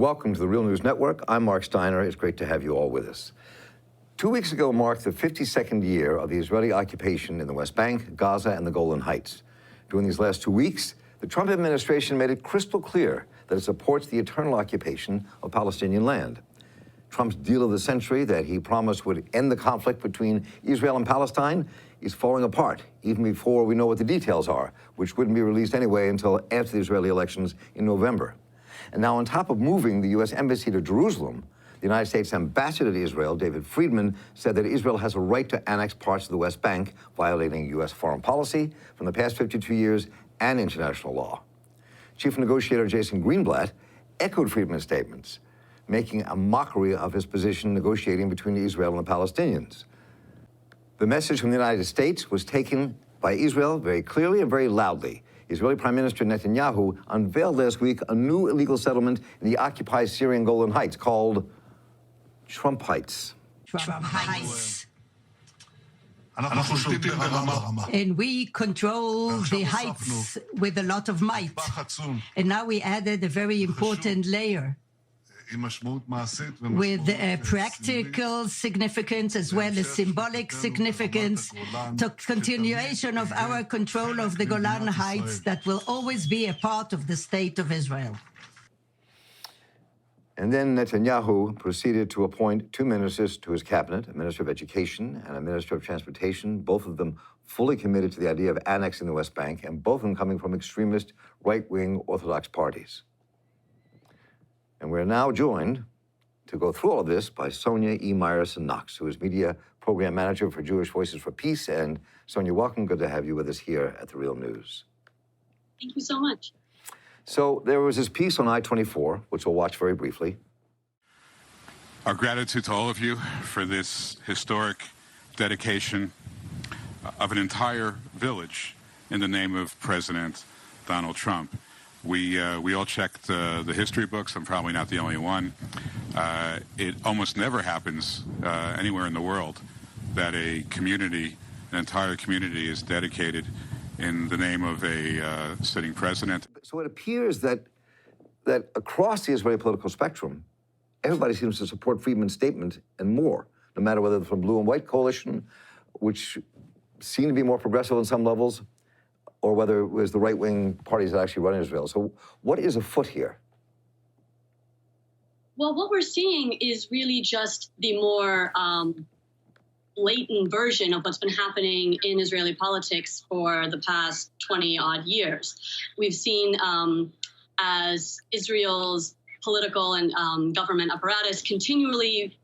Welcome to the Real News Network. I'm Mark Steiner. It's great to have you all with us. 2 weeks ago marked the 52nd year of the Israeli occupation in the West Bank, Gaza, and the Golan Heights. During these last 2 weeks, the Trump administration made it crystal clear that it supports the eternal occupation of Palestinian land. Trump's deal of the century that he promised would end the conflict between Israel and Palestine is falling apart, even before we know what the details are, which wouldn't be released anyway until after the Israeli elections in November. And now, on top of moving the U.S. Embassy to Jerusalem, the United States Ambassador to Israel, David Friedman, said that Israel has a right to annex parts of the West Bank, violating U.S. foreign policy from the past 52 years and international law. Chief negotiator Jason Greenblatt echoed Friedman's statements, making a mockery of his position negotiating between Israel and the Palestinians. The message from the United States was taken by Israel very clearly and very loudly. Israeli Prime Minister Netanyahu unveiled last week a new illegal settlement in the occupied Syrian Golan Heights called Trump Heights. Trump Heights. And we control the heights with a lot of might. And now we added a very important layer with practical significance as well as symbolic significance to continuation of our control of the Golan Heights that will always be a part of the state of Israel. And then Netanyahu proceeded to appoint two ministers to his cabinet, a minister of education and a minister of transportation, both of them fully committed to the idea of annexing the West Bank, and both of them coming from extremist right-wing Orthodox parties. And we're now joined to go through all of this by Sonya Meyerson-Knox, who is media program manager for Jewish Voices for Peace. And Sonya, welcome. Good to have you with us here at The Real News. Thank you so much. So there was this piece on I-24, which we'll watch very briefly. Our gratitude to all of you for this historic dedication of an entire village in the name of President Donald Trump. We all checked the history books. I'm probably not the only one. It almost never happens anywhere in the world that a community, an entire community, is dedicated in the name of a sitting president. So it appears that across the Israeli political spectrum, everybody seems to support Friedman's statement and more, no matter whether it's from blue and white coalition, which seem to be more progressive on some levels, or whether it was the right-wing parties that actually run Israel. So what is afoot here? Well, what we're seeing is really just the more blatant version of what's been happening in Israeli politics for the past 20-odd years. We've seen as Israel's political and government apparatus continually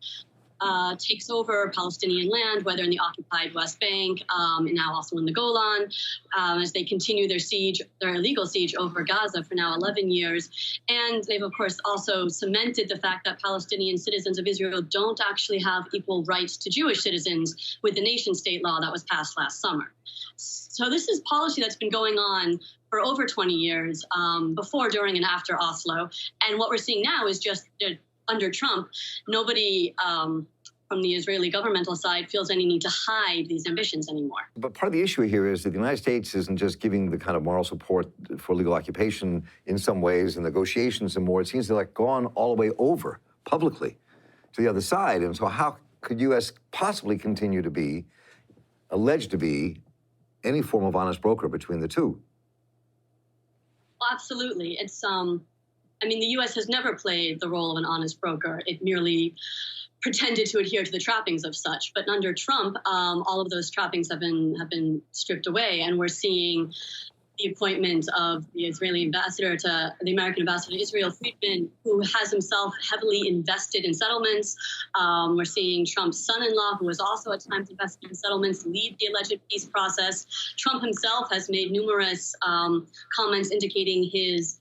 takes over Palestinian land, whether in the occupied West Bank and now also in the Golan, as they continue their siege, their illegal siege over Gaza for now 11 years. And they've, of course, also cemented the fact that Palestinian citizens of Israel don't actually have equal rights to Jewish citizens with the nation-state law that was passed last summer. So this is policy that's been going on for over 20 years, before, during, and after Oslo. And what we're seeing now is just under Trump, nobody from the Israeli governmental side feels any need to hide these ambitions anymore. But part of the issue here is that the United States isn't just giving the kind of moral support for legal occupation in some ways and negotiations and more. It seems to like gone all the way over publicly to the other side. And so how could U.S. possibly continue to be alleged to be any form of honest broker between the two? Well, absolutely. It's I mean, the U.S. has never played the role of an honest broker. It merely pretended to adhere to the trappings of such. But under Trump, all of those trappings have been stripped away, and we're seeing the appointment of the Israeli ambassador to the American ambassador to Israel, Friedman, who has himself heavily invested in settlements. We're seeing Trump's son-in-law, who was also at times invested in settlements, lead the alleged peace process. Trump himself has made numerous comments indicating his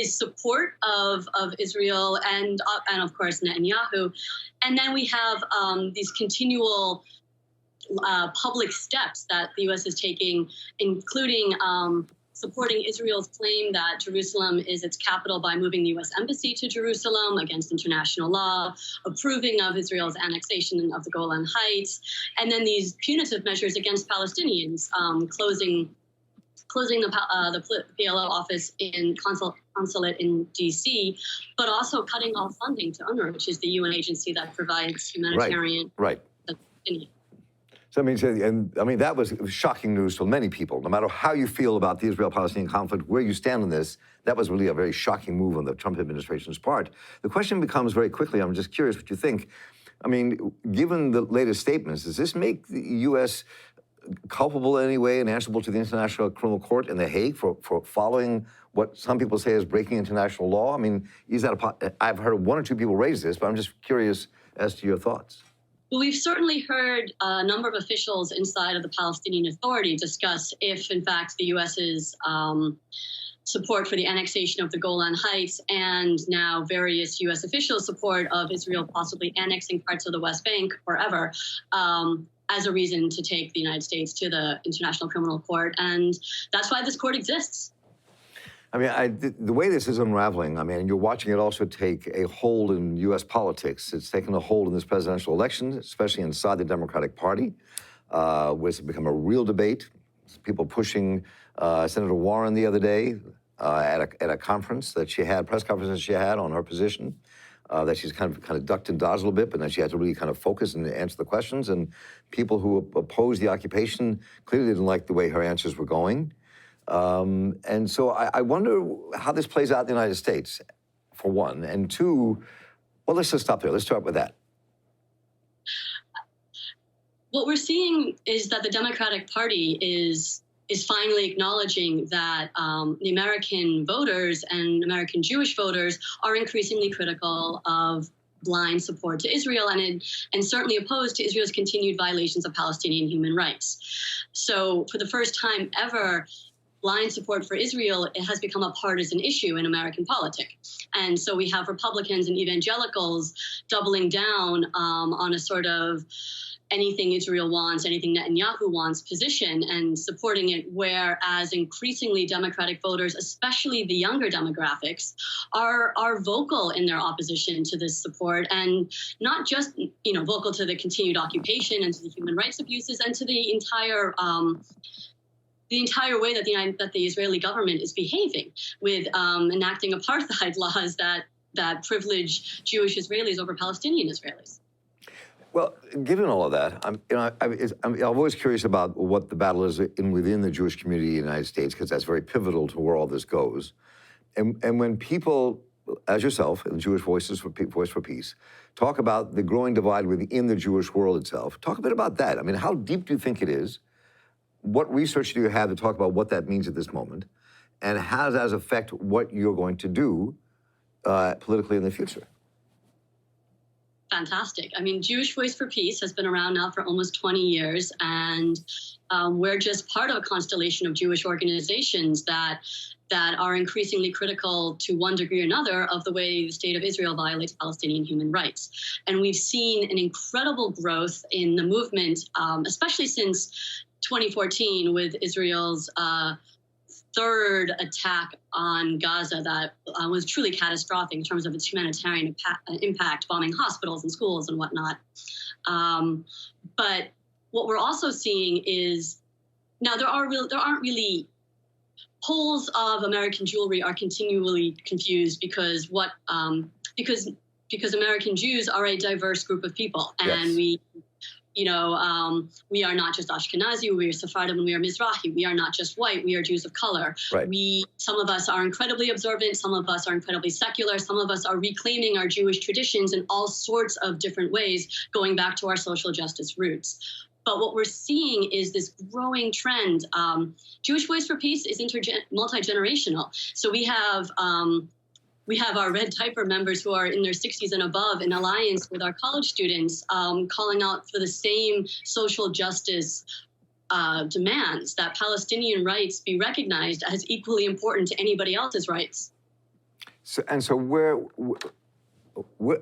support of Israel and of course Netanyahu. And then we have these continual public steps that the U.S. is taking, including supporting Israel's claim that Jerusalem is its capital by moving the U.S. Embassy to Jerusalem against international law, approving of Israel's annexation of the Golan Heights, and then these punitive measures against Palestinians, closing closing the PLO office in consulate in D.C., but also cutting off funding to UNRWA, which is the UN agency that provides humanitarian. Right. So I mean, that was shocking news for many people. No matter how you feel about the Israel-Palestinian conflict, where you stand on this, that was really a very shocking move on the Trump administration's part. The question becomes very quickly, I'm just curious what you think. I mean, given the latest statements, does this make the U.S. culpable in any way and answerable to the International Criminal Court in The Hague for following what some people say is breaking international law? I mean, is that I've heard one or two people raise this, but I'm just curious as to your thoughts. Well, we've certainly heard a number of officials inside of the Palestinian Authority discuss if, in fact, the U.S.'s support for the annexation of the Golan Heights and now various U.S. officials' support of Israel possibly annexing parts of the West Bank forever as a reason to take the United States to the International Criminal Court. And that's why this court exists. I mean, the way this is unraveling, I mean, you're watching it also take a hold in U.S. politics. It's taken a hold in this presidential election, especially inside the Democratic Party, where it's become a real debate. People pushing Senator Warren the other day at a conference that she had, press conference that she had on her position, that she's kind of ducked and dodged a little bit, but then she had to really kind of focus and answer the questions. And people who opposed the occupation clearly didn't like the way her answers were going. And so I wonder how this plays out in the United States, for one. And two, well, let's just stop there. Let's start with that. What we're seeing is that the Democratic Party is finally acknowledging that the American voters and American Jewish voters are increasingly critical of blind support to Israel and certainly opposed to Israel's continued violations of Palestinian human rights. So for the first time ever, blind support for Israel, it has become a partisan issue in American politics. And so we have Republicans and evangelicals doubling down on a sort of anything Israel wants, anything Netanyahu wants position and supporting it, whereas increasingly Democratic voters, especially the younger demographics, are vocal in their opposition to this support, and not just vocal to the continued occupation and to the human rights abuses and to the entire way that the Israeli government is behaving with enacting apartheid laws that privilege Jewish Israelis over Palestinian Israelis. Well, given all of that, I'm always curious about what the battle is within the Jewish community in the United States, because that's very pivotal to where all this goes. And when people, as yourself, and Jewish Voice for Peace, talk about the growing divide within the Jewish world itself, talk a bit about that. I mean, how deep do you think it is? What research do you have to talk about what that means at this moment? And how does that affect what you're going to do politically in the future? Fantastic. I mean, Jewish Voice for Peace has been around now for almost 20 years, and we're just part of a constellation of Jewish organizations that are increasingly critical to one degree or another of the way the state of Israel violates Palestinian human rights. And we've seen an incredible growth in the movement, especially since 2014 with Israel's third attack on Gaza that was truly catastrophic in terms of its humanitarian impact, bombing hospitals and schools and whatnot. But what we're also seeing is now there aren't really polls of American Jewry are continually confused because American Jews are a diverse group of people, and yes. We are not just Ashkenazi, we are Sephardim, and we are Mizrahi. We are not just white, we are Jews of color. Right. Some of us are incredibly observant, some of us are incredibly secular, some of us are reclaiming our Jewish traditions in all sorts of different ways, going back to our social justice roots. But what we're seeing is this growing trend. Jewish Voice for Peace is multi-generational. So we have our Red Diaper members who are in their 60s and above in alliance with our college students, calling out for the same social justice demands, that Palestinian rights be recognized as equally important to anybody else's rights. So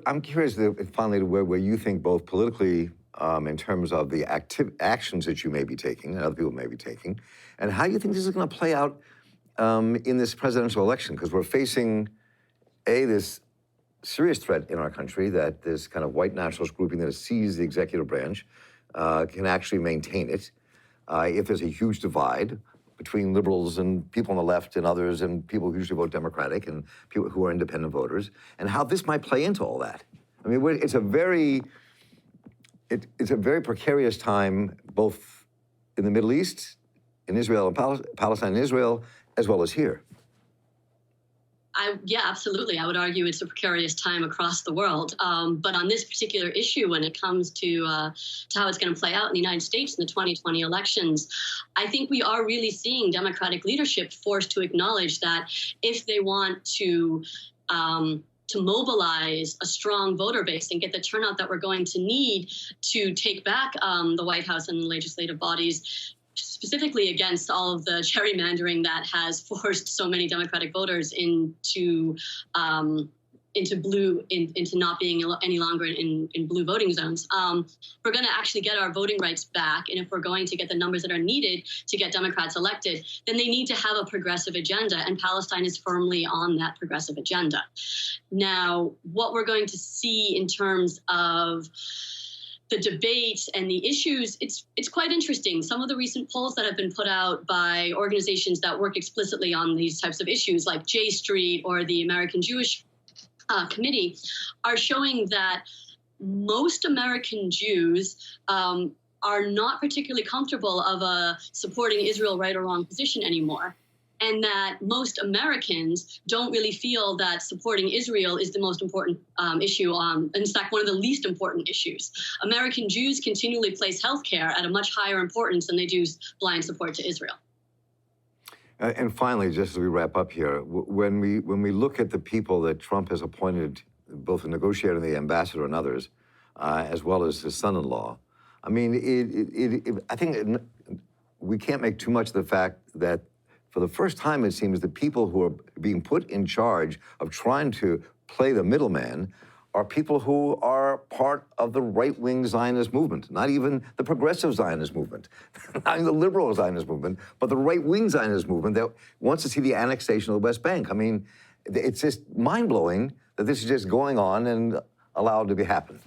I'm curious finally to where you think both politically, in terms of the actions that you may be taking and other people may be taking, and how you think this is going to play out in this presidential election, because we're facing this serious threat in our country that this kind of white nationalist grouping that has seized the executive branch can actually maintain it. If there's a huge divide, between liberals and people on the left and others and people who usually vote Democratic and people who are independent voters, and how this might play into all that. I mean, it's a very precarious time, both in the Middle East, in Israel and Palestine and Israel, as well as here. Yeah, absolutely. I would argue it's a precarious time across the world. But on this particular issue, when it comes to how it's going to play out in the United States in the 2020 elections, I think we are really seeing Democratic leadership forced to acknowledge that if they want to mobilize a strong voter base and get the turnout that we're going to need to take back the White House and the legislative bodies, specifically against all of the gerrymandering that has forced so many Democratic voters into not being any longer in blue voting zones. We're going to actually get our voting rights back, and if we're going to get the numbers that are needed to get Democrats elected, then they need to have a progressive agenda, and Palestine is firmly on that progressive agenda. Now, what we're going to see in terms of the debate and the issues, it's quite interesting. Some of the recent polls that have been put out by organizations that work explicitly on these types of issues, like J Street or the American Jewish Committee, are showing that most American Jews are not particularly comfortable of supporting Israel right or wrong position anymore. And that most Americans don't really feel that supporting Israel is the most important issue, in fact, one of the least important issues. American Jews continually place healthcare at a much higher importance than they do blind support to Israel. And finally, just as we wrap up here, when we look at the people that Trump has appointed, both the negotiator and the ambassador and others, as well as his son-in-law, I mean, I think we can't make too much of the fact that for the first time, it seems the people who are being put in charge of trying to play the middleman are people who are part of the right-wing Zionist movement, not even the progressive Zionist movement, not even the liberal Zionist movement, but the right-wing Zionist movement that wants to see the annexation of the West Bank. I mean, it's just mind-blowing that this is just going on and allowed to be happen.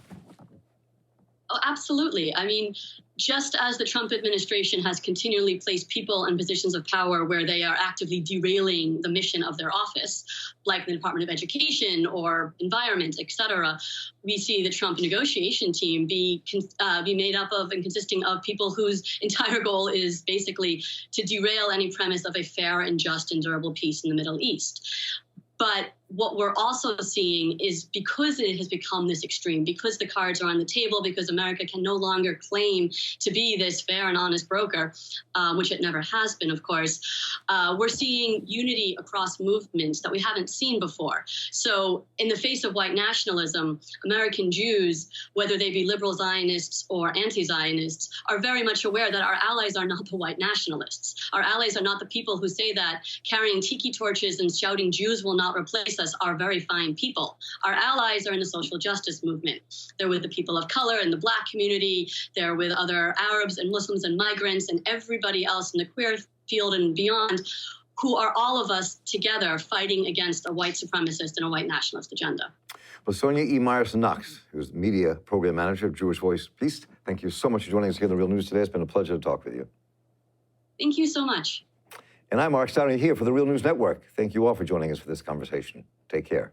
Oh, absolutely. I mean, just as the Trump administration has continually placed people in positions of power where they are actively derailing the mission of their office, like the Department of Education or Environment, et cetera, we see the Trump negotiation team be made up of and consisting of people whose entire goal is basically to derail any premise of a fair and just and durable peace in the Middle East. But what we're also seeing is, because it has become this extreme, because the cards are on the table, because America can no longer claim to be this fair and honest broker, which it never has been, of course, we're seeing unity across movements that we haven't seen before. So in the face of white nationalism, American Jews, whether they be liberal Zionists or anti-Zionists, are very much aware that our allies are not the white nationalists. Our allies are not the people who say that carrying tiki torches and shouting Jews will not replace us are very fine people. Our allies are in the social justice movement. They're with the people of color and the Black community. They're with other Arabs and Muslims and migrants and everybody else in the queer field and beyond, who are all of us together fighting against a white supremacist and a white nationalist agenda. Well, Sonya Meyerson-Knox, who's Media Program Manager of Jewish Voice, please, thank you so much for joining us here on The Real News today. It's been a pleasure to talk with you. Thank you so much. And I'm Mark Steiner here for The Real News Network. Thank you all for joining us for this conversation. Take care.